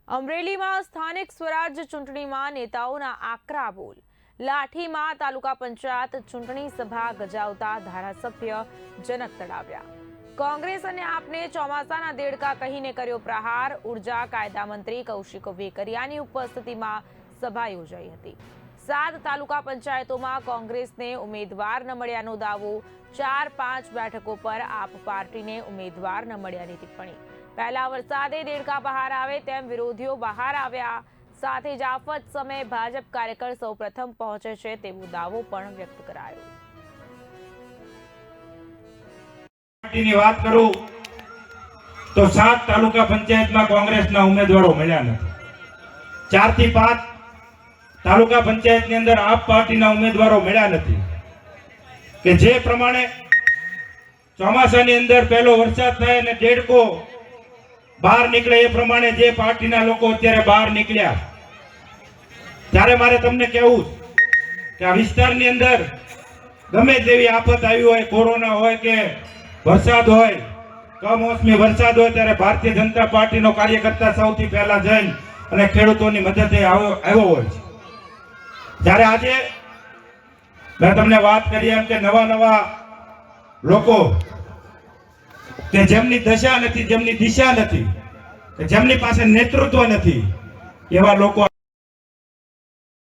અમરેલીમાં સ્થાનિક સ્વરાજ ચૂંટણીમાં નેતાઓના આકરા બોલ। લાઠીમાં તાલુકા પંચાયત ચૂંટણી સભા ગજાવતા ધારાસભ્ય જનક તળાવ્યા। કોંગ્રેસ અને આપને ચોમાસાના દેડકા કહીને કર્યો પ્રહાર। ઉર્જા કાયદા મંત્રી કૌશિક વેકરિયાની ઉપસ્થિતિમાં સભા યોજાઈ હતી। 7 તાલુકા પંચાયતોમાં કોંગ્રેસને ઉમેદવાર ન મળ્યાનો દાવો। 4-5 બેઠકો પર આપ પાર્ટીને ઉમેદવાર ન મળ્યાની ટિપ્પણી। પહેલા વરસાદે દેડકા બહાર આવે તેમ વિરોધીઓ બહાર આવ્યા। સાથે જ આફત સમયે ભાજપ કાર્યકર સૌપ્રથમ પહોંચે છે તેવો દાવો પણ વ્યક્ત કરાયો। પાર્ટીની વાત કરું તો 7 તાલુકા પંચાયતમાં કોંગ્રેસના ઉમેદવારો મળ્યા નથી। 4 થી 5 તાલુકા પંચાયતની અંદર આપ પાર્ટીના ઉમેદવારો મળ્યા નથી કે જે પ્રમાણે ચોમાસાની અંદર પહેલો વરસાદ થાય અને દેડકો બહાર નીકળે એ પ્રમાણે જે પાર્ટીના લોકો અત્યારે બહાર નીકળ્યા। ત્યારે મારે તમને કહેવું કે આ વિસ્તારની અંદર ગમે તેવી આફત આવી હોય, કોરોના હોય કે વરસાદ હોય, કમોસમી વરસાદ હોય, ત્યારે ભારતીય જનતા પાર્ટીનો કાર્યકર્તા સૌથી પહેલા જઈને અને ખેડૂતોની મદદે આવ્યો હોય છે। જ્યારે આજે મેં તમને વાત કરી એમ કે નવા લોકો કે જેમની દશા નથી, જેમની દિશા નથી, જેમની પાસે નેતૃત્વ નથી, એવા લોકો